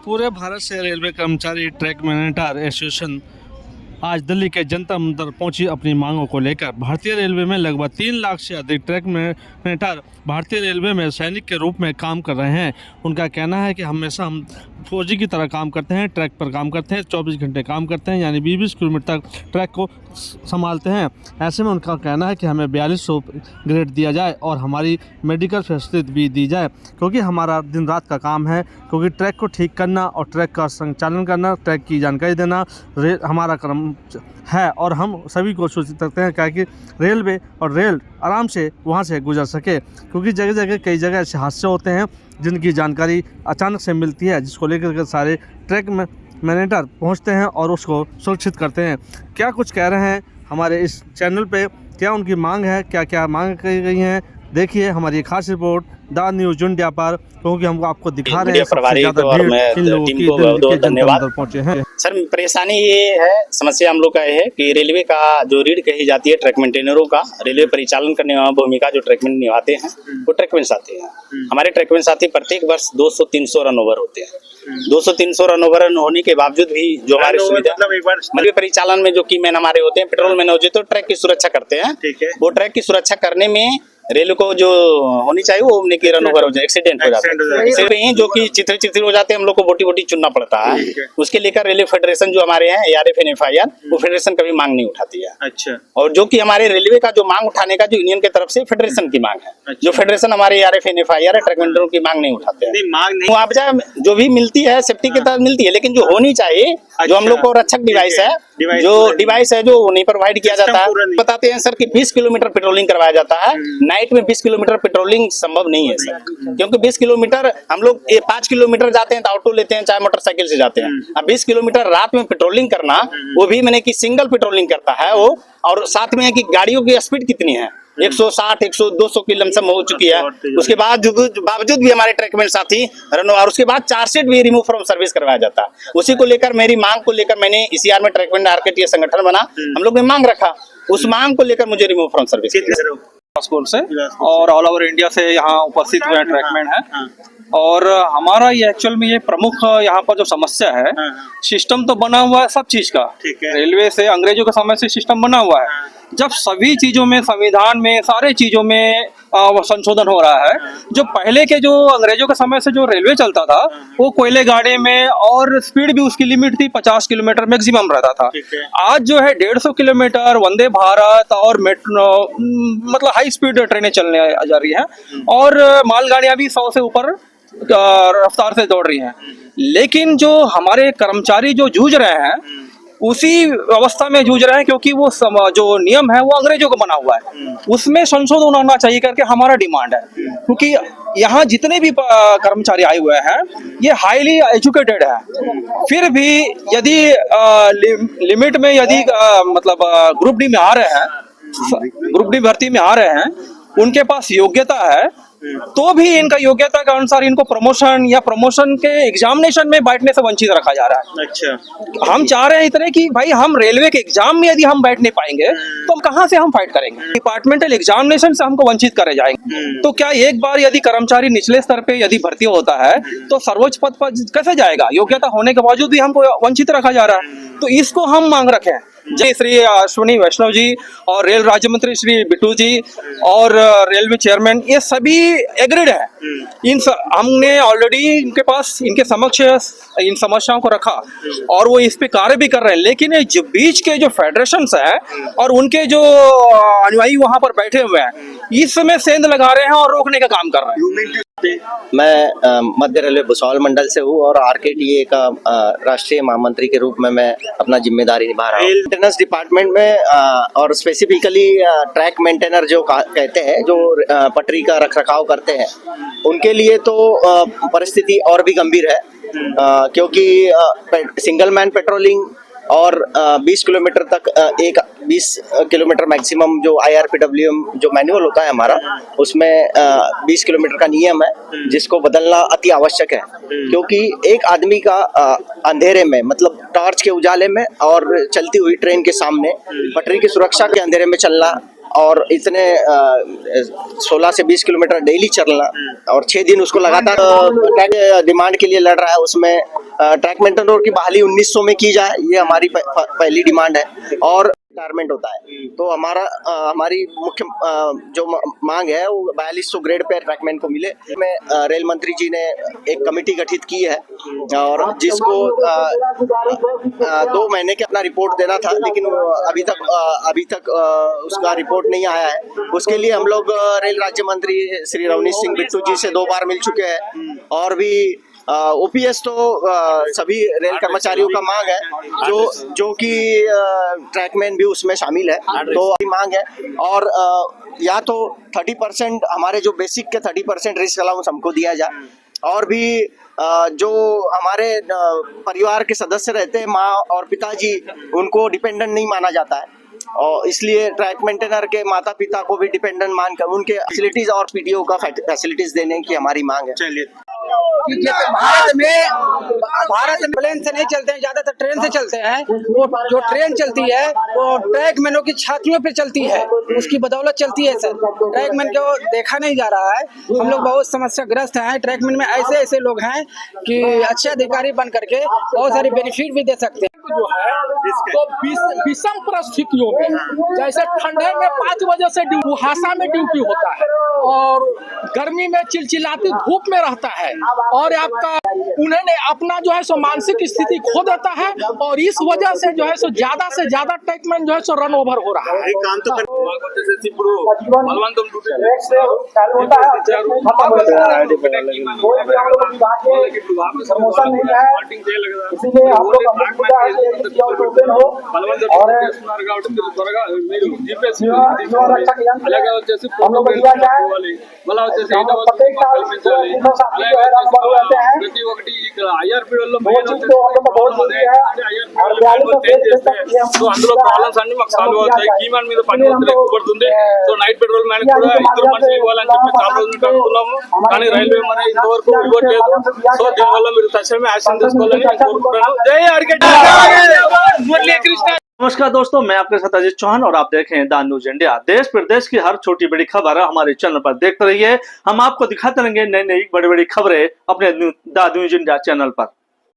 पूरे भारत से रेलवे कर्मचारी ट्रैक मैनेटर एसोसिएशन आज दिल्ली के जंतर मंतर पहुंची अपनी मांगों को लेकर। भारतीय रेलवे में लगभग 3 लाख से अधिक ट्रैक मैनेटर भारतीय रेलवे में सैनिक के रूप में काम कर रहे हैं। उनका कहना है कि हमेशा हम फौजी की तरह काम करते हैं, ट्रैक पर काम करते हैं, 24 घंटे काम करते हैं, यानी 20-20 किलोमीटर तक ट्रैक को संभालते हैं। ऐसे में उनका कहना है कि हमें 4200 ग्रेड दिया जाए और हमारी मेडिकल फैसिलिटी भी दी जाए, क्योंकि हमारा दिन रात का काम है। क्योंकि ट्रैक को ठीक करना और ट्रैक का संचालन करना, ट्रैक की जानकारी देना हमारा कर्म है और हम सभी को सूचित करते हैं ताकि रेलवे और रेल आराम से वहाँ से गुजर सके। क्योंकि जगह जगह कई जगह ऐसे हादसे होते हैं जिनकी जानकारी अचानक से मिलती है, जिसको लेकर के सारे ट्रैक मैनेटर पहुँचते हैं और उसको सुरक्षित करते हैं। क्या कुछ कह रहे हैं हमारे इस चैनल पे, क्या उनकी मांग है, क्या क्या मांग की गई हैं, देखिए हमारी खास रिपोर्ट द न्यूज़ इंडिया पर। क्योंकि हम आपको दिखा रहे हैं सबसे ज़्यादा भीड़ इन लोगों की दिल्ली के धन्यवाद पहुँचे हैं। सर, परेशानी ये है, समस्या हम लोग का ये है कि रेलवे का जो रीढ़ कही जाती है ट्रैक मेंटेनरों का, रेलवे परिचालन करने वाला भूमिका जो ट्रैक मेंटेनर निभाते हैं वो ट्रैक मेंटेनर साथी हैं। हमारे ट्रैक मेंटेनर साथी प्रत्येक वर्ष 200-300 रन ओवर होते हैं। 200-300 रन ओवर होने के बावजूद भी जो हमारी सुविधा रेलवे परिचालन में जो की मैन हमारे होते हैं, पेट्रोल मैन होते हैं, तो ट्रैक की सुरक्षा करते हैं। वो ट्रैक की सुरक्षा करने में रेल को जो होनी चाहिए वो होने की रन ओवर हो जाए, एक्सीडेंट हो जाता है, इसलिए जो कि चित्र हो जाते हैं, हम लोग को बोटी बोटी चुनना पड़ता है। उसके लेकर रेलवे फेडरेशन जो हमारे हैं ARF NFIR, वो फेडरेशन कभी मांग नहीं उठाती है। अच्छा। और जो कि हमारे रेलवे का जो मांग उठाने का जो यूनियन की तरफ से फेडरेशन की मांग है। अच्छा। जो फेडरेशन हमारे ARF NFIR ट्रैक मेंटेनरों की मांग नहीं उठाते हैं। मुआवजा जो भी मिलती है सेफ्टी के तहत मिलती है, लेकिन जो होनी चाहिए जो हम लोग को रक्षक डिवाइस है, जो डिवाइस है जो नहीं प्रोवाइड किया जाता है। बताते हैं सर कि 20 किलोमीटर पेट्रोलिंग करवाया जाता है, नाइट में 20 किलोमीटर पेट्रोलिंग संभव नहीं है सर, क्योंकि 20 किलोमीटर हम लोग 5 किलोमीटर जाते हैं तो ऑटो लेते हैं, चाहे मोटरसाइकिल से जाते हैं। अब 20 किलोमीटर रात में पेट्रोलिंग करना, वो भी मैंने कि सिंगल पेट्रोलिंग करता है वो, और साथ में है कि गाड़ियों की स्पीड कितनी है, 160, 100, 200 की लमसम हो चुकी है। उसके बाद बावजूद भी हमारे ट्रैक मेंटेनर साथी रन, और उसके बाद चार्जशीट भी रिमूव फ्रॉम सर्विस करवाया जाता है। उसी को लेकर मेरी मांग को लेकर मैंने ECR में ट्रैक मेंटेनर RKTS संगठन बना, हम लोग ने मांग रखा, उस मांग को लेकर मुझे रिमूव फ्रॉम सर्विस स्कूल से और ऑल ओवर इंडिया से यहाँ उपस्थित हुए ट्रैकमैन है। और हमारा ये एक्चुअल में ये प्रमुख यहाँ पर जो समस्या है, सिस्टम तो बना हुआ है सब चीज का, रेलवे से अंग्रेजों के समय से सिस्टम बना हुआ है। जब सभी चीजों में, संविधान में, सारे चीजों में संशोधन हो रहा है। जो पहले के जो अंग्रेजों के समय से जो रेलवे चलता था वो कोयले गाड़ी में, और स्पीड भी उसकी लिमिट थी 50 किलोमीटर मैक्सिमम रहता था। आज जो है 150 किलोमीटर वंदे भारत और मेट्रो, मतलब हाई स्पीड ट्रेनें चलने जा रही हैं, और मालगाड़ियां भी 100 से ऊपर रफ्तार से दौड़ रही हैं। लेकिन जो हमारे कर्मचारी जो जूझ रहे हैं उसी अवस्था में जूझ रहे हैं, क्योंकि वो जो नियम है वो अंग्रेजों का बना हुआ है, उसमें संशोधन होना चाहिए करके हमारा डिमांड है। क्योंकि यहाँ जितने भी कर्मचारी आए हुए हैं ये हाईली एजुकेटेड है, फिर भी यदि लिमिट में यदि मतलब ग्रुप डी में आ रहे हैं, ग्रुप डी भर्ती में आ रहे हैं, उनके पास योग्यता है, तो भी इनका योग्यता के अनुसार इनको प्रमोशन या प्रमोशन के एग्जामिनेशन में बैठने से वंचित रखा जा रहा है। अच्छा। हम चाह रहे हैं इतने कि भाई हम रेलवे के एग्जाम में यदि हम बैठ नहीं पाएंगे तो कहां से हम फाइट करेंगे? डिपार्टमेंटल एग्जामिनेशन से हमको वंचित करे जाएंगे। तो क्या एक बार यदि कर्मचारी निचले स्तर पे यदि भर्ती होता है तो सर्वोच्च पद पर कैसे जाएगा? योग्यता होने के बावजूद भी हमको वंचित रखा जा रहा है। तो इसको हम मांग रखे हैं। जय श्री अश्विनी वैष्णव जी और रेल राज्य मंत्री श्री बिट्टू जी और रेलवे चेयरमैन, ये सभी एग्रीड है। हमने ऑलरेडी इनके पास, इनके समक्ष इन समस्याओं को रखा और वो इस पे कार्य भी कर रहे हैं। लेकिन जो बीच के जो फेडरेशंस हैं और उनके जो अनुयायी वहां पर बैठे हुए हैं, इसमें सेंध लगा रहे हैं और रोकने का काम कर रहे हैं। मैं मध्य रेलवे भुसावल मंडल से हूँ और RKTA का राष्ट्रीय महामंत्री के रूप में मैं अपना जिम्मेदारी निभा रहा हूँ। मेंटेनेंस डिपार्टमेंट में और स्पेसिफिकली ट्रैक मेंटेनर जो कहते हैं, जो पटरी का रखरखाव करते हैं, उनके लिए तो परिस्थिति और भी गंभीर है, क्योंकि सिंगल मैन पेट्रोलिंग और 20 किलोमीटर तक 20 किलोमीटर मैक्सिमम जो IRPWM जो मैनुअल होता है हमारा, उसमें 20 किलोमीटर का नियम है, जिसको बदलना अति आवश्यक है। क्योंकि एक आदमी का अंधेरे में, मतलब टॉर्च के उजाले में और चलती हुई ट्रेन के सामने पटरी की सुरक्षा के अंधेरे में चलना, और इतने 16 से 20 किलोमीटर डेली चलना, और 6 दिन उसको लगातार डिमांड के लिए लड़ रहा है। उसमें ट्रैक मेंटेनर की बहाली 1900 में की जाए, ये हमारी पहली डिमांड है। और रिटायरमेंट होता है तो हमारी मुख्य जो मांग है वो 4200 ग्रेड पे ट्रैकमैन को मिले। में रेल मंत्री जी ने एक कमेटी गठित की है और जिसको 2 महीने के अपना रिपोर्ट देना था, लेकिन अभी तक उसका रिपोर्ट नहीं आया है। उसके लिए हम लोग रेल राज्य मंत्री श्री रवनीश सिंह बिट्टू जी से 2 बार मिल चुके हैं और भी ओपीएस तो सभी रेल कर्मचारियों का मांग है, जो कि ट्रैकमैन भी उसमें शामिल है, तो मांग है। और या तो 30% हमारे जो बेसिक के 30% रिस्क अलाउंस हमको दिया जाए, और भी जो हमारे परिवार के सदस्य रहते हैं, माँ और पिताजी, उनको डिपेंडेंट नहीं माना जाता है और इसलिए ट्रैक मेंटेनर के माता पिता को भी डिपेंडेंट मानकर उनके फैसिलिटीज और पीडीओ का फैसिलिटीज देने की हमारी मांग है। चलिए, भारत में प्लेन से नहीं चलते हैं, ज्यादातर ट्रेन से चलते हैं। वो जो ट्रेन चलती है वो ट्रैकमैनों की छातियों पे चलती है, उसकी बदौलत चलती है सर। ट्रैकमैन को देखा नहीं जा रहा है। हम लोग बहुत समस्याग्रस्त हैं। ट्रैकमैन में ऐसे लोग हैं कि अच्छे अधिकारी बन करके बहुत सारी बेनिफिट भी दे सकते हैं। जो है तो विषम परिस्थितियों में, जैसे ठंडे में 5 बजे से कुहासा में ड्यूटी होता है और गर्मी में चिलचिलाती धूप में रहता है, और आपका उन्होंने अपना जो है सो मानसिक स्थिति खो देता है, और इस वजह से जो है सो ज्यादा से ज्यादा ट्रैकमैन जो है सो रन ओवर हो रहा है। काम तो అందులో ప్రాబ్లమ్స్ అన్ని మాకు సాల్వ్ అవుతాయి. కీమాన్ మీద పని ఒత్తిడి ఎక్కువ పడుతుంది. సో నైట్ పెట్రోల్ మ్యాన్ కూడా ఇద్దరు మనుషులు ఇవ్వాలని చెప్పి చాలా రోజులు కడుతున్నాము, కానీ రైల్వే మరి ఇంతవరకు ఇవ్వట్లేదు. సో దీనివల్ల మీరు తక్షణమే యాక్షన్ తీసుకోవాలని కోరుకుంటున్నాను. జై ఆర్కే कृष्ण। नमस्कार दोस्तों, मैं आपके साथ अजीत चौहान और आप देख रहे हैं द न्यूज इंडिया। देश प्रदेश की हर छोटी बड़ी खबर हमारे चैनल पर देखते रहिए। हम आपको दिखाते रहेंगे नई नई बड़ी बड़ी खबरें अपने द न्यूज इंडिया चैनल पर।